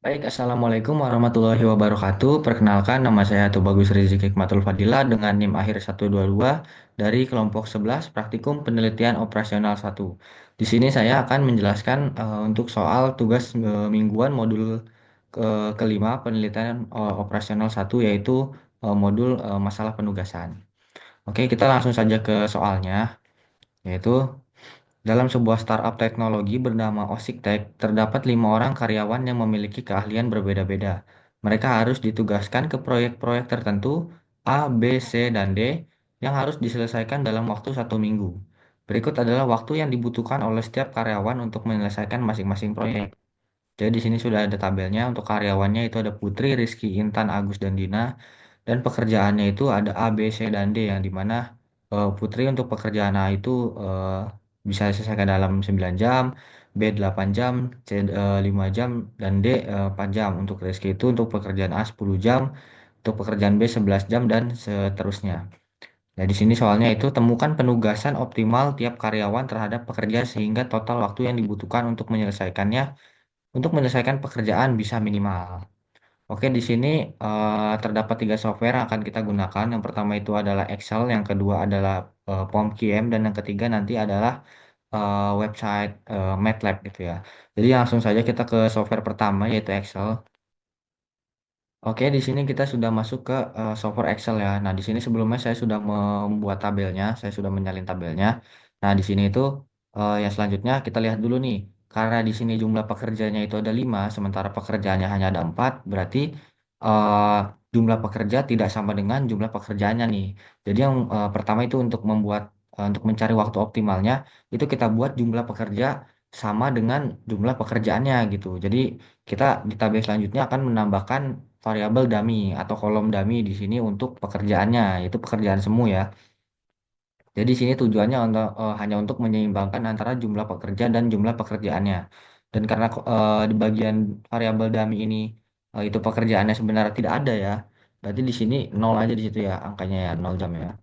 Baik, Assalamualaikum warahmatullahi wabarakatuh. Perkenalkan, nama saya Tubagus Rizky Hikmatul Fadila dengan NIM akhir 122 dari kelompok 11 Praktikum Penelitian Operasional 1. Di sini saya akan menjelaskan untuk soal tugas mingguan modul kelima Penelitian Operasional 1 yaitu modul masalah penugasan. Oke, kita langsung saja ke soalnya, yaitu dalam sebuah startup teknologi bernama Osiktek, terdapat 5 orang karyawan yang memiliki keahlian berbeda-beda. Mereka harus ditugaskan ke proyek-proyek tertentu A, B, C, dan D yang harus diselesaikan dalam waktu 1 minggu. Berikut adalah waktu yang dibutuhkan oleh setiap karyawan untuk menyelesaikan masing-masing proyek. Jadi di sini sudah ada tabelnya untuk karyawannya itu ada Putri, Rizky, Intan, Agus, dan Dina. Dan pekerjaannya itu ada A, B, C, dan D yang dimana Putri untuk pekerjaan A itu bisa diselesaikan dalam 9 jam, B 8 jam, C 5 jam, dan D 4 jam. Untuk Rizky itu untuk pekerjaan A 10 jam, untuk pekerjaan B 11 jam, dan seterusnya. Nah, di sini soalnya itu temukan penugasan optimal tiap karyawan terhadap pekerja sehingga total waktu yang dibutuhkan untuk menyelesaikan pekerjaan bisa minimal. Oke, di sini terdapat 3 software yang akan kita gunakan. Yang pertama itu adalah Excel, yang kedua adalah POM-QM, dan yang ketiga nanti adalah website MATLAB gitu ya. Jadi langsung saja kita ke software pertama yaitu Excel. Oke, di sini kita sudah masuk ke software Excel ya. Nah, di sini sebelumnya saya sudah membuat tabelnya, saya sudah menyalin tabelnya. Nah, di sini itu yang selanjutnya kita lihat dulu nih. Karena di sini jumlah pekerjanya itu ada 5, sementara pekerjaannya hanya ada 4, berarti eh, jumlah pekerja tidak sama dengan jumlah pekerjaannya nih. Jadi yang pertama itu untuk mencari waktu optimalnya, itu kita buat jumlah pekerja sama dengan jumlah pekerjaannya gitu. Jadi kita di tabel selanjutnya akan menambahkan variabel dummy atau kolom dummy di sini untuk pekerjaannya, yaitu pekerjaan semu ya. Jadi di sini tujuannya hanya untuk menyeimbangkan antara jumlah pekerja dan jumlah pekerjaannya. Dan karena di bagian variabel dummy ini itu pekerjaannya sebenarnya tidak ada ya, berarti di sini nol aja di situ ya angkanya ya 0 jam ya.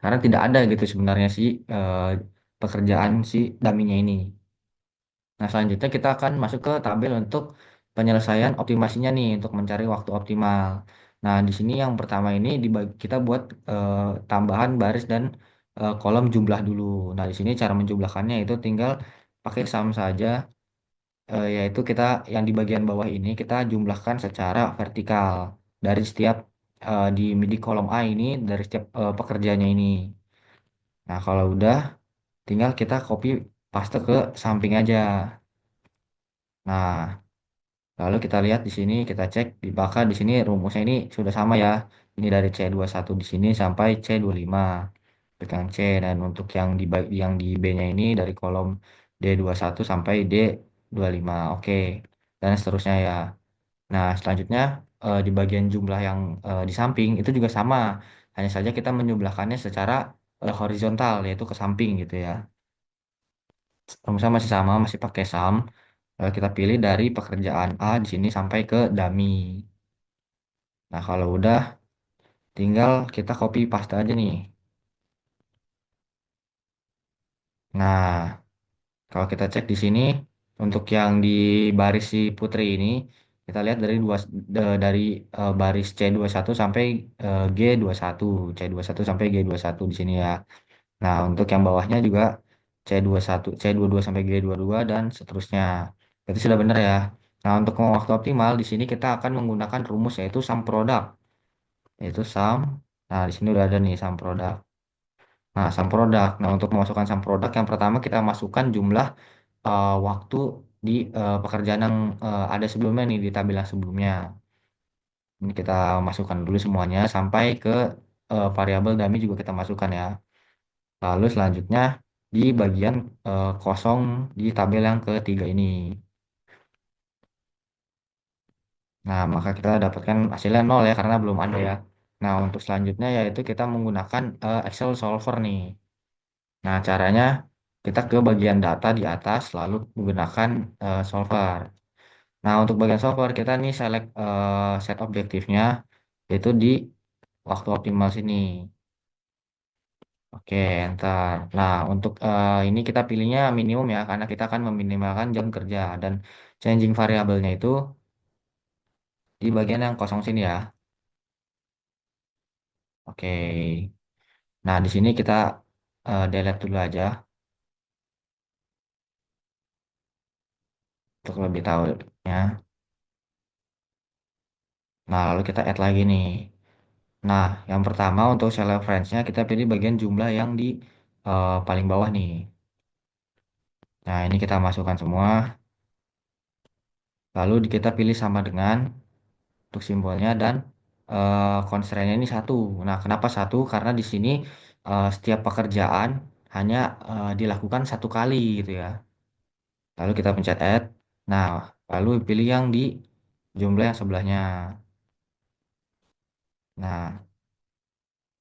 Karena tidak ada gitu sebenarnya pekerjaan si dummy-nya ini. Nah, selanjutnya kita akan masuk ke tabel untuk penyelesaian optimasinya nih untuk mencari waktu optimal. Nah, di sini yang pertama ini kita buat tambahan baris dan kolom jumlah dulu. Nah, di sini cara menjumlahkannya itu tinggal pakai sum saja, yaitu kita yang di bagian bawah ini kita jumlahkan secara vertikal dari setiap di kolom A ini dari setiap pekerjaannya ini. Nah, kalau udah tinggal kita copy paste ke samping aja. Nah, lalu kita lihat di sini, kita cek di bakal di sini rumusnya ini sudah sama ya. Ini dari C21 di sini sampai C25. Tekan C, dan untuk yang di B-nya ini dari kolom D21 sampai D25. Oke. Dan seterusnya ya. Nah, selanjutnya di bagian jumlah yang di samping itu juga sama. Hanya saja kita menjumlahkannya secara horizontal yaitu ke samping gitu ya. Rumusnya masih sama, masih pakai sum. Kita pilih dari pekerjaan A di sini sampai ke dummy. Nah, kalau udah tinggal kita copy paste aja nih. Nah, kalau kita cek di sini untuk yang di baris si Putri ini kita lihat dari baris C21 sampai G21, C21 sampai G21 di sini ya. Nah, untuk yang bawahnya juga C21, C22 sampai G22 dan seterusnya. Itu sudah benar ya. Nah, untuk waktu optimal di sini kita akan menggunakan rumus yaitu sum product, yaitu sum. Nah, di sini udah ada nih sum product. Nah, sum product. Nah, untuk memasukkan sum product yang pertama kita masukkan jumlah waktu di pekerjaan yang ada sebelumnya nih di tabel yang sebelumnya. Ini kita masukkan dulu semuanya sampai ke variabel dummy juga kita masukkan ya. Lalu selanjutnya di bagian kosong di tabel yang ketiga ini. Nah, maka kita dapatkan hasilnya nol ya karena belum ada ya. Nah, untuk selanjutnya yaitu kita menggunakan Excel solver nih. Nah, caranya kita ke bagian data di atas lalu menggunakan solver. Nah, untuk bagian solver kita nih select set objektifnya yaitu di waktu optimal sini. Oke, enter. Nah, untuk ini kita pilihnya minimum ya karena kita akan meminimalkan jam kerja dan Changing variabelnya itu di bagian yang kosong sini ya. Oke. Nah, di sini kita delete dulu aja untuk lebih tahunya. Nah, lalu kita add lagi nih. Nah, yang pertama untuk cell reference-nya kita pilih bagian jumlah yang di paling bawah nih. Nah, ini kita masukkan semua. Lalu kita pilih sama dengan untuk simbolnya dan constraint-nya ini satu. Nah, kenapa satu? Karena di sini setiap pekerjaan hanya dilakukan satu kali gitu ya. Lalu kita pencet add. Nah, lalu pilih yang di jumlah yang sebelahnya. Nah,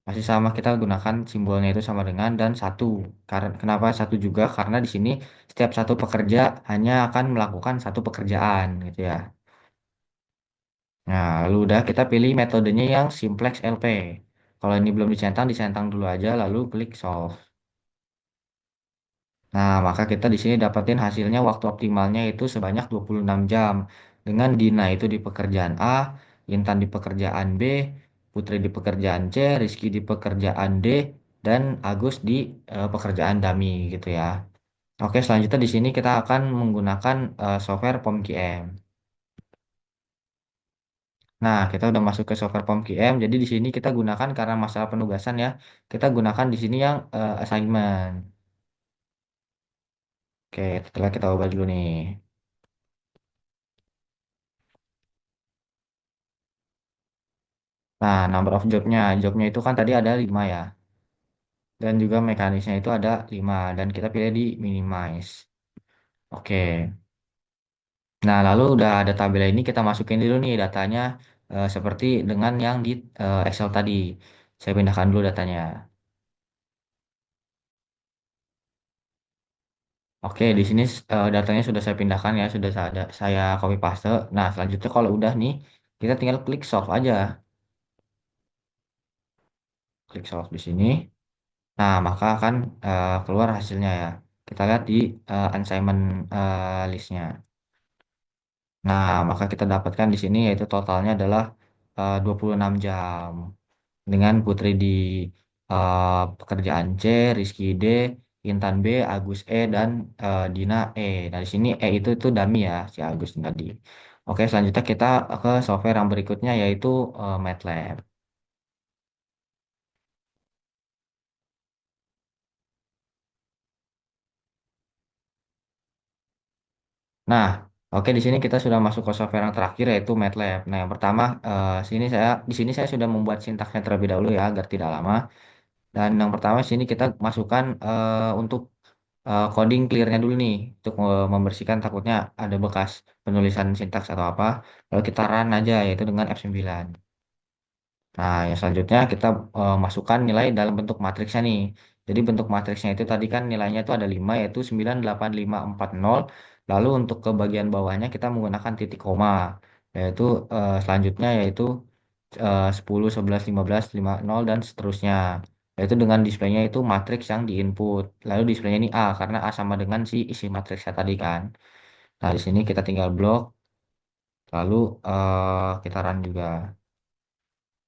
masih sama kita gunakan simbolnya itu sama dengan dan satu. Karena kenapa satu juga? Karena di sini setiap satu pekerja hanya akan melakukan satu pekerjaan gitu ya. Nah, lalu udah kita pilih metodenya yang simplex LP. Kalau ini belum dicentang dulu aja lalu klik solve. Nah, maka kita di sini dapetin hasilnya waktu optimalnya itu sebanyak 26 jam. Dengan Dina itu di pekerjaan A, Intan di pekerjaan B, Putri di pekerjaan C, Rizky di pekerjaan D, dan Agus di pekerjaan dummy gitu ya. Oke, selanjutnya di sini kita akan menggunakan software POMQM. Nah, kita udah masuk ke software POMQM. Jadi di sini kita gunakan karena masalah penugasan ya. Kita gunakan di sini yang assignment. Oke, setelah kita ubah dulu nih. Nah, number of jobnya. Jobnya itu kan tadi ada 5 ya. Dan juga mekanisnya itu ada 5. Dan kita pilih di minimize. Oke. Nah, lalu udah ada tabel ini kita masukin dulu nih datanya seperti dengan yang di Excel tadi. Saya pindahkan dulu datanya. Oke, di sini datanya sudah saya pindahkan ya, sudah saya copy paste. Nah, selanjutnya kalau udah nih, kita tinggal klik solve aja. Klik solve di sini. Nah, maka akan keluar hasilnya ya. Kita lihat di assignment listnya. Nah, maka kita dapatkan di sini yaitu totalnya adalah 26 jam. Dengan Putri di pekerjaan C, Rizky D, Intan B, Agus E, dan Dina E. Nah, di sini E itu dummy ya, si Agus tadi. Oke, selanjutnya kita ke software yang berikutnya yaitu MATLAB. Nah, oke di sini kita sudah masuk ke software yang terakhir yaitu MATLAB. Nah, yang pertama di sini saya sudah membuat sintaksnya terlebih dahulu ya agar tidak lama. Dan yang pertama sini kita masukkan untuk coding clearnya dulu nih untuk membersihkan takutnya ada bekas penulisan sintaks atau apa. Lalu kita run aja yaitu dengan F9. Nah, yang selanjutnya kita masukkan nilai dalam bentuk matriksnya nih. Jadi bentuk matriksnya itu tadi kan nilainya itu ada 5 yaitu 9, 8, 5, 4, 0. Lalu untuk ke bagian bawahnya kita menggunakan titik koma. Yaitu selanjutnya yaitu 10, 11, 15, 5, 0 dan seterusnya. Yaitu dengan displaynya itu matriks yang di input. Lalu displaynya ini A karena A sama dengan si isi matriksnya tadi kan. Nah, di sini kita tinggal blok lalu kita run juga.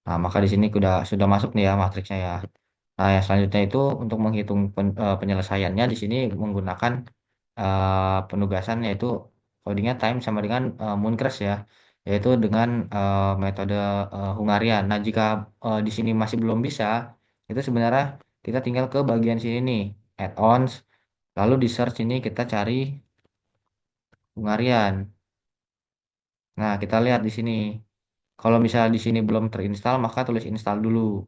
Nah, maka di sini sudah masuk nih ya matriksnya ya. Nah, yang selanjutnya itu untuk menghitung penyelesaiannya di sini menggunakan penugasan yaitu codingnya time sama dengan Mooncrest ya, yaitu dengan metode Hungarian. Nah, jika di sini masih belum bisa, itu sebenarnya kita tinggal ke bagian sini nih, add-ons, lalu di search ini kita cari Hungarian. Nah, kita lihat di sini. Kalau misalnya di sini belum terinstall, maka tulis install dulu.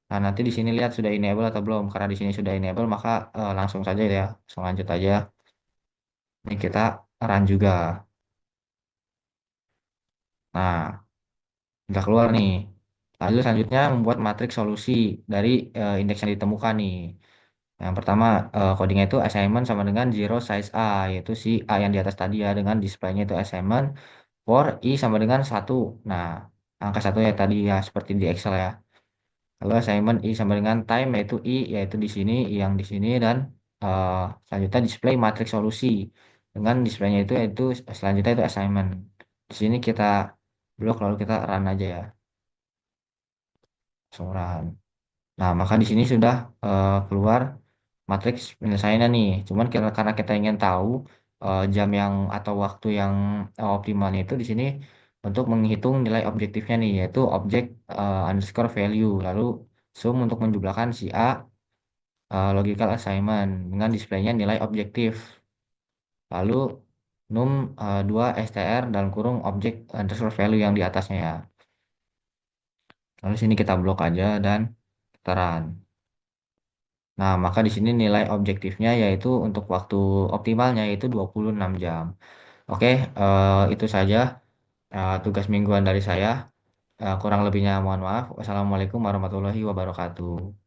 Nah, nanti di sini lihat sudah enable atau belum. Karena di sini sudah enable, maka langsung saja ya. Langsung lanjut aja. Ini kita run juga. Nah, udah keluar nih. Lalu selanjutnya membuat matriks solusi dari indeks yang ditemukan nih. Yang pertama, codingnya itu assignment sama dengan zero size A, yaitu si A yang di atas tadi ya, dengan displaynya itu assignment for I sama dengan satu. Nah, angka satu ya tadi ya, seperti di Excel ya. Lalu assignment I sama dengan time yaitu I yaitu di sini I yang di sini dan selanjutnya display matriks solusi. dengan displaynya itu selanjutnya itu assignment. Di sini kita blok lalu kita run aja ya, langsung run. Nah, maka di sini sudah keluar matriks penyelesaiannya nih. Cuman karena kita ingin tahu jam yang atau waktu yang optimalnya itu di sini untuk menghitung nilai objektifnya nih, yaitu objek underscore value. Lalu sum untuk menjumlahkan si A logical assignment dengan displaynya nilai objektif. Lalu num 2 str dalam kurung objek underscore value yang di atasnya ya. Lalu sini kita blok aja dan kita run. Nah, maka di sini nilai objektifnya yaitu untuk waktu optimalnya yaitu 26 jam. Oke, itu saja tugas mingguan dari saya. Kurang lebihnya mohon maaf. Wassalamualaikum warahmatullahi wabarakatuh.